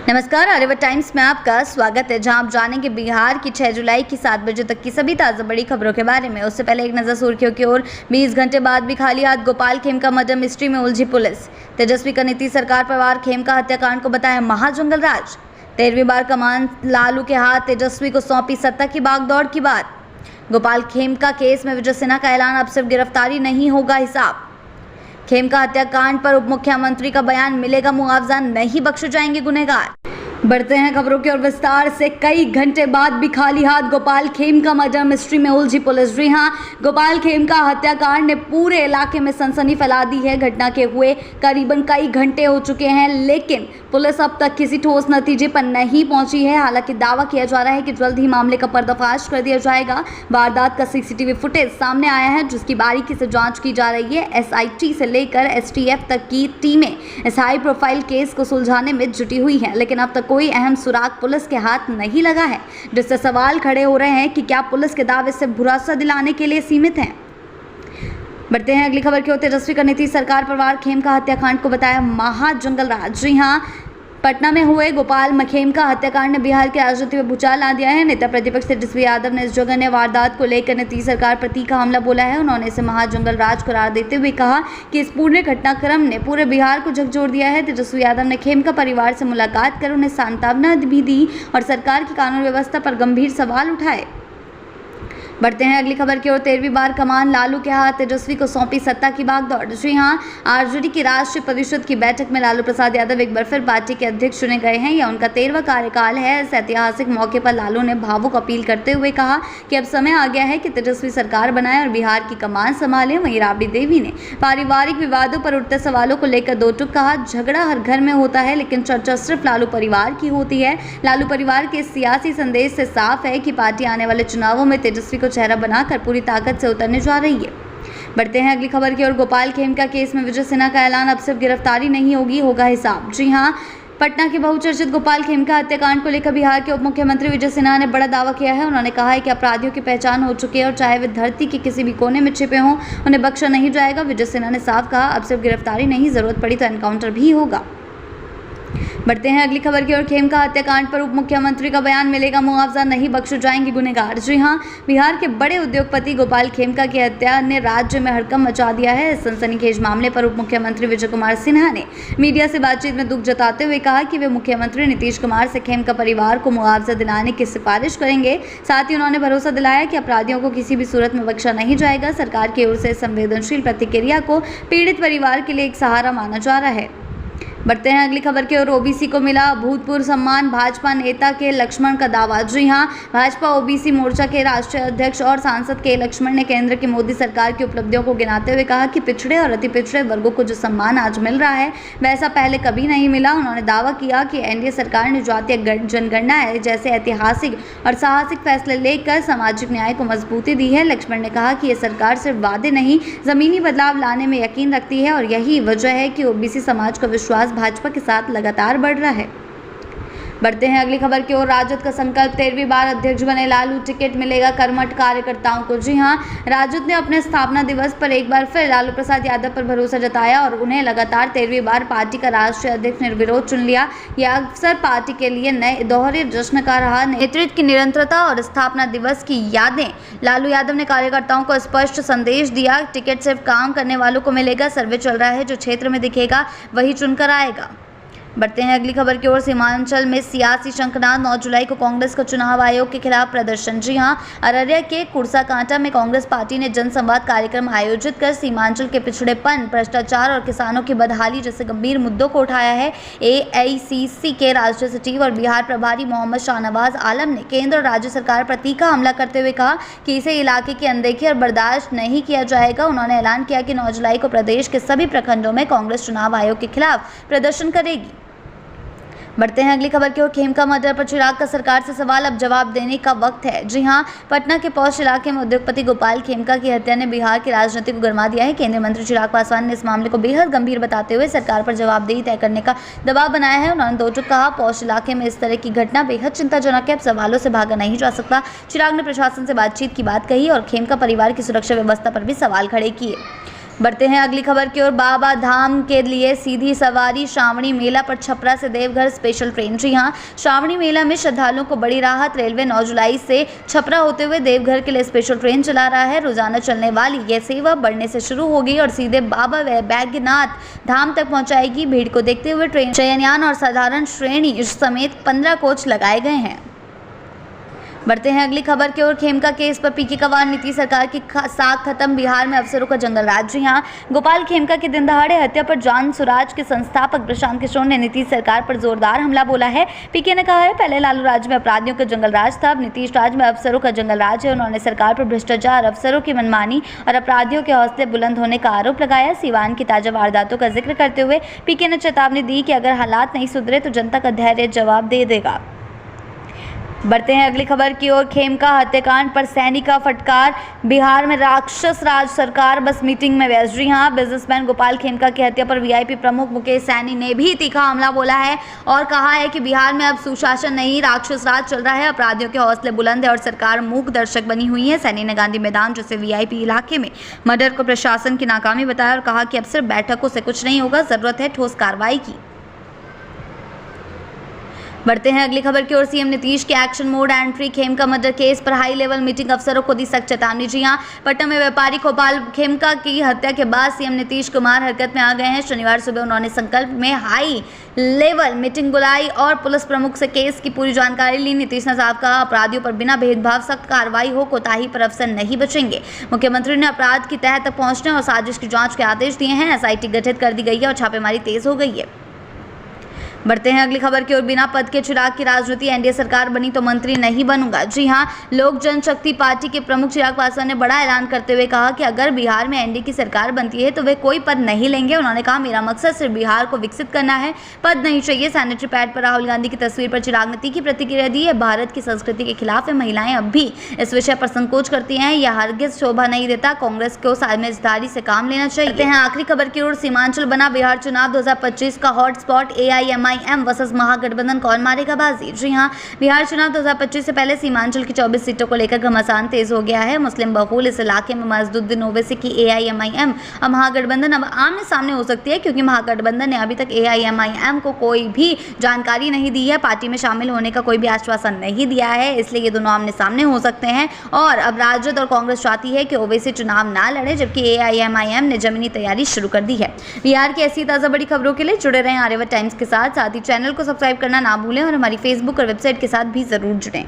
नमस्कार, आर्यभट्ट टाइम्स में आपका स्वागत है, जहां आप जानेंगे बिहार की 6 जुलाई की 7 बजे तक की सभी ताज़ा बड़ी खबरों के बारे में। उससे पहले एक नज़र सुर्खियों की ओर। 20 घंटे बाद भी खाली हाथ गोपाल खेमका मर्डर मिस्ट्री में उलझी पुलिस। तेजस्वी का नीतीश सरकार परिवार खेमका हत्याकांड को बताया महाजंगल राज। 13वीं बार कमान लालू के हाथ, तेजस्वी को सौंपी सत्ता की बागदौड़ की बात। गोपाल खेमका केस में विजय सिन्हा का ऐलान, अब सिर्फ गिरफ्तारी नहीं होगा हिसाब। खेमका हत्याकांड पर उप मुख्यमंत्री का बयान, मिलेगा मुआवजा, नहीं बख्शे जाएंगे गुनहगार। बढ़ते हैं खबरों की ओर विस्तार से। कई घंटे बाद भी खाली हाथ गोपाल खेमका मर्डर मिस्ट्री में उलझी पुलिस। जी हां, गोपाल खेमका हत्याकांड ने पूरे इलाके में सनसनी फैला दी है। घटना के हुए करीबन कई घंटे हो चुके हैं, लेकिन पुलिस अब तक किसी ठोस नतीजे पर नहीं पहुंची है। हालांकि दावा किया जा रहा है कि जल्द ही मामले का पर्दाफाश कर दिया जाएगा। वारदात का सीसीटीवी फुटेज सामने आया है, जिसकी बारीकी से जांच की जा रही है। एसआईटी से लेकर एसटीएफ तक की टीमें इस हाई प्रोफाइल केस को सुलझाने में जुटी हुई हैं, लेकिन अब तक कोई अहम सुराग पुलिस के हाथ नहीं लगा है, जिससे सवाल खड़े हो रहे हैं कि क्या पुलिस के दावे से भरोसा दिलाने के लिए सीमित हैं। बढ़ते हैं अगली खबर की ओर। तेजस्वी का नीतीश सरकार परिवार खेमका हत्याकांड को बताया महाजंगल राज। जी हां, पटना में हुए गोपाल खेमका हत्याकांड ने बिहार की राजनीति में भूचाल ला दिया है। नेता प्रतिपक्ष तेजस्वी यादव ने इस जघन्य वारदात को लेकर नीतीश सरकार पर तीखा हमला बोला है। उन्होंने इसे महाजंगल राज करार देते हुए कहा कि इस पूरे घटनाक्रम ने पूरे बिहार को झकझोर दिया है। तेजस्वी यादव ने खेमका परिवार से मुलाकात कर उन्हें सांत्वना भी दी और सरकार की कानून व्यवस्था पर गंभीर सवाल उठाए। बढ़ते हैं अगली खबर की ओर। 13वीं बार कमान लालू के हाथ, तेजस्वी को सौंपी सत्ता की बागदौड़। जी हां, आरजेडी की राष्ट्रीय परिषद की बैठक में लालू प्रसाद यादव एक बार फिर पार्टी के अध्यक्ष चुने गए हैं। यह उनका 13वां कार्यकाल है। इस ऐतिहासिक मौके पर लालू ने भावुक अपील करते हुए कहा कि अब समय आ गया है कि तेजस्वी सरकार बनाए और बिहार की कमान संभाले। वहीं राबड़ी देवी ने पारिवारिक विवादों पर उठते सवालों को लेकर दो टूक कहा, झगड़ा हर घर में होता है, लेकिन चर्चा सिर्फ लालू परिवार की होती है। लालू परिवार के सियासी संदेश से साफ है कि पार्टी आने वाले चुनावों में तेजस्वी को चेहरा बनाकर पूरी ताकत से उतरने जा रही है। बढ़ते हैं अगली खबर की ओर। गोपाल खेमका केस में विजय सिन्हा का ऐलान, अब सिर्फ गिरफ्तारी नहीं होगी, होगा हिसाब। जी हां, पटना के बहुचर्चित गोपाल खेमका हत्याकांड को लेकर बिहार के उप मुख्यमंत्री विजय सिन्हा ने बड़ा दावा किया है। उन्होंने कहा है कि अपराधियों की पहचान हो चुकी है और चाहे वे धरती के किसी भी कोने में छिपे हों, उन्हें बख्शा नहीं जाएगा। विजय सिन्हा ने साफ कहा, अब सिर्फ गिरफ्तारी नहीं, जरूरत पड़ी तो एनकाउंटर भी होगा। बढ़ते हैं अगली खबर की ओर। खेमका हत्याकांड पर उप मुख्यमंत्री का बयान, मिलेगा मुआवजा, नहीं बख्शे जाएंगे गुनहगार। जी हां, बिहार के बड़े उद्योगपति गोपाल खेमका की हत्या ने राज्य में हड़कंप मचा दिया है। इस सनसनीखेज मामले पर उप मुख्यमंत्री विजय कुमार सिन्हा ने मीडिया से बातचीत में दुख जताते हुए कहा कि वे मुख्यमंत्री नीतीश कुमार से खेमका परिवार को मुआवजा दिलाने की सिफारिश करेंगे। साथ ही उन्होंने भरोसा दिलाया कि अपराधियों को किसी भी सूरत में बख्शा नहीं जाएगा। सरकार की ओर से संवेदनशील प्रतिक्रिया को पीड़ित परिवार के लिए एक सहारा माना जा रहा है। बढ़ते हैं अगली खबर की ओर। ओबीसी को मिला भूतपूर्व सम्मान, भाजपा नेता के लक्ष्मण का दावा। जी हां, भाजपा ओबीसी मोर्चा के राष्ट्रीय अध्यक्ष और सांसद के लक्ष्मण ने केंद्र की मोदी सरकार की उपलब्धियों को गिनाते हुए कहा कि पिछड़े और अति पिछड़े वर्गों को जो सम्मान आज मिल रहा है, वैसा पहले कभी नहीं मिला। उन्होंने दावा किया कि एनडीए सरकार ने जातीय जनगणना जैसे ऐतिहासिक और साहसिक फैसले लेकर सामाजिक न्याय को मजबूती दी है। लक्ष्मण ने कहा कि ये सरकार सिर्फ वादे नहीं, जमीनी बदलाव लाने में यकीन रखती है और यही वजह है कि ओबीसी समाज का विश्वास भाजपा के साथ लगातार बढ़ रहा है। बढ़ते हैं अगली खबर की ओर। राजद का संकल्प, 13वीं बार अध्यक्ष बने लालू, टिकट मिलेगा कर्मठ कार्यकर्ताओं को। जी हां, राजद ने अपने स्थापना दिवस पर एक बार फिर लालू प्रसाद यादव पर भरोसा जताया और उन्हें लगातार 13वीं बार पार्टी का राष्ट्रीय अध्यक्ष निर्विरोध चुन लिया। यह अवसर पार्टी के लिए नए दोहरे जश्न का रहा। नेतृत्व की निरंतरता और स्थापना दिवस की यादें। लालू यादव ने कार्यकर्ताओं को स्पष्ट संदेश दिया, टिकट सिर्फ काम करने वालों को मिलेगा। सर्वे चल रहा है, जो क्षेत्र में दिखेगा वही चुनकर आएगा। बढ़ते हैं अगली खबर की ओर। सीमांचल में सियासी शंखनाद, 9 जुलाई को कांग्रेस का चुनाव आयोग के खिलाफ प्रदर्शन। जी हां, अररिया के कुर्साकांटा में कांग्रेस पार्टी ने जनसंवाद कार्यक्रम आयोजित कर सीमांचल के पिछड़ेपन, भ्रष्टाचार और किसानों की बदहाली जैसे गंभीर मुद्दों को उठाया है। एआईसीसी के राष्ट्रीय सचिव और बिहार प्रभारी मोहम्मद शाहनवाज आलम ने केंद्र और राज्य सरकार पर तीखा हमला करते हुए कहा कि इसे इलाके की अनदेखी और बर्दाश्त नहीं किया जाएगा। उन्होंने ऐलान किया कि 9 जुलाई को प्रदेश के सभी प्रखंडों में कांग्रेस चुनाव आयोग के खिलाफ प्रदर्शन करेगी। बढ़ते हैं अगली खबर की ओर। खेमका मर्डर पर चिराग का सरकार से सवाल, अब जवाब देने का वक्त है। जी हां, पटना के पौष इलाके में उद्योगपति गोपाल खेमका की हत्या ने बिहार की राजनीति को गरमा दिया है। केंद्रीय मंत्री चिराग पासवान ने इस मामले को बेहद गंभीर बताते हुए सरकार पर जवाबदेही तय करने का दबाव बनाया है। उन्होंने दो टूक कहा, पौष इलाके में इस तरह की घटना बेहद चिंताजनक है, अब सवालों से भागा नहीं जा सकता। चिराग ने प्रशासन से बातचीत की बात कही और खेमका परिवार की सुरक्षा व्यवस्था पर भी सवाल खड़े किए। बढ़ते हैं अगली खबर की ओर। बाबा धाम के लिए सीधी सवारी श्रावणी मेला पर छपरा से देवघर स्पेशल ट्रेन। जी हां, श्रावणी मेला में श्रद्धालुओं को बड़ी राहत। रेलवे 9 जुलाई से छपरा होते हुए देवघर के लिए स्पेशल ट्रेन चला रहा है। रोजाना चलने वाली यह सेवा बढ़ने से शुरू होगी और सीधे बाबा बैद्यनाथ धाम तक पहुंचाएगी। भीड़ को देखते हुए ट्रेन शयनयान और साधारण श्रेणी समेत 15 कोच लगाए गए हैं। बढ़ते हैं अगली खबर की ओर। खेमका केस पर पीके का वार, नीतीश सरकार की साख खत्म, बिहार में अफसरों का जंगल राज। जी हां, गोपाल खेमका की दिन दहाड़े हत्या पर जान सुराज के संस्थापक प्रशांत किशोर ने नीतीश सरकार पर जोरदार हमला बोला है। पीके ने कहा है, पहले लालू राज में अपराधियों का जंगल राज था, अब नीतीश राज में अफसरों का जंगल राज है। उन्होंने सरकार पर भ्रष्टाचार, अफसरों की मनमानी और अपराधियों के हौसले बुलंद होने का आरोप लगाया। सीवान की ताजा वारदातों का जिक्र करते हुए पीके ने चेतावनी दी कि अगर हालात नहीं सुधरे तो जनता का धैर्य जवाब दे देगा। बढ़ते हैं अगली खबर की ओर। खेमका हत्याकांड पर सैनी का फटकार, बिहार में राक्षस राज, सरकार बस मीटिंग में व्यस्त। जी हां, बिजनेसमैन गोपाल खेमका की हत्या पर वीआईपी प्रमुख मुकेश सैनी ने भी तीखा हमला बोला है और कहा है कि बिहार में अब सुशासन नहीं, राक्षस राज चल रहा है, अपराधियों के हौसले बुलंद है और सरकार मूक दर्शक बनी हुई है। सैनी ने गांधी मैदान जैसे वीआईपी इलाके में मर्डर को प्रशासन की नाकामी बताया और कहा कि अब सिर्फ बैठकों से कुछ नहीं होगा, जरूरत है ठोस कार्रवाई की। बढ़ते हैं अगली खबर की ओर। सीएम नीतीश के action mode entry, Khemka murder case पर हाई लेवल मीटिंग, अफसरों को दी सख्त चेतावनी। जी हां, पटना में व्यापारी गोपाल खेमका की हत्या के बाद सीएम नीतीश कुमार हरकत में आ गए हैं। शनिवार सुबह उन्होंने संकल्प में हाई लेवल मीटिंग बुलाई और पुलिस प्रमुख से केस की पूरी जानकारी ली। नीतीश ने साफ कहा, अपराधियों पर बिना भेदभाव सख्त कार्रवाई हो, कोताही पर अफसर नहीं बचेंगे। मुख्यमंत्री ने अपराध की तह तक पहुंचने और साजिश की जांच के आदेश दिए हैं। एसआईटी गठित कर दी गई है और छापेमारी तेज हो गई है। बढ़ते हैं अगली खबर की ओर। बिना पद के चिराग की राजनीति, एनडीए सरकार बनी तो मंत्री नहीं बनूंगा। जी हां, लोक जनशक्ति पार्टी के प्रमुख चिराग पासवान ने बड़ा ऐलान करते हुए कहा कि अगर बिहार में एनडीए की सरकार बनती है तो वे कोई पद नहीं लेंगे। उन्होंने कहा, मेरा मकसद सिर्फ बिहार को विकसित करना है, पद नहीं चाहिए। सैनिटरी पैड पर राहुल गांधी की तस्वीर पर चिराग ने तीखी प्रतिक्रिया दी है। भारत की संस्कृति के खिलाफ है, महिलाएं अब भी इस विषय पर संकोच करती हैं, यह हरगिज शोभा नहीं देता। कांग्रेस को समझदारी से काम लेना चाहिए। आखिरी खबर की ओर। सीमांचल बना बिहार चुनाव 2025 का हॉटस्पॉट, एआईएमआईएम वर्सेस महागठबंधन, कौन मारेगा बाजी। जी हां, बिहार चुनाव 2025 से पहले सीमांचल की 24 सीटों को लेकर घमासान तेज हो गया है। मुस्लिम बहुल इस इलाके में मजदुद्दीन ओवैसी की एआईएमआईएम और महागठबंधन अब आमने सामने हो सकती है, क्योंकि महागठबंधन ने अभी तक एआईएमआईएम को कोई भी जानकारी नहीं दी है, पार्टी में शामिल होने का कोई भी आश्वासन नहीं दिया है, इसलिए ये दोनों आमने सामने हो सकते हैं। और अब राजद और कांग्रेस चाहती है कि ओवैसी चुनाव ना लड़े, जबकि एआईएमआईएम ने जमीनी तैयारी शुरू कर दी है। बिहार की ऐसी ताज़ा बड़ी खबरों के लिए जुड़े रहें आर्यावर्त टाइम्स के साथ ही चैनल को सब्सक्राइब करना ना भूलें और हमारी फेसबुक और वेबसाइट के साथ भी जरूर जुड़ें।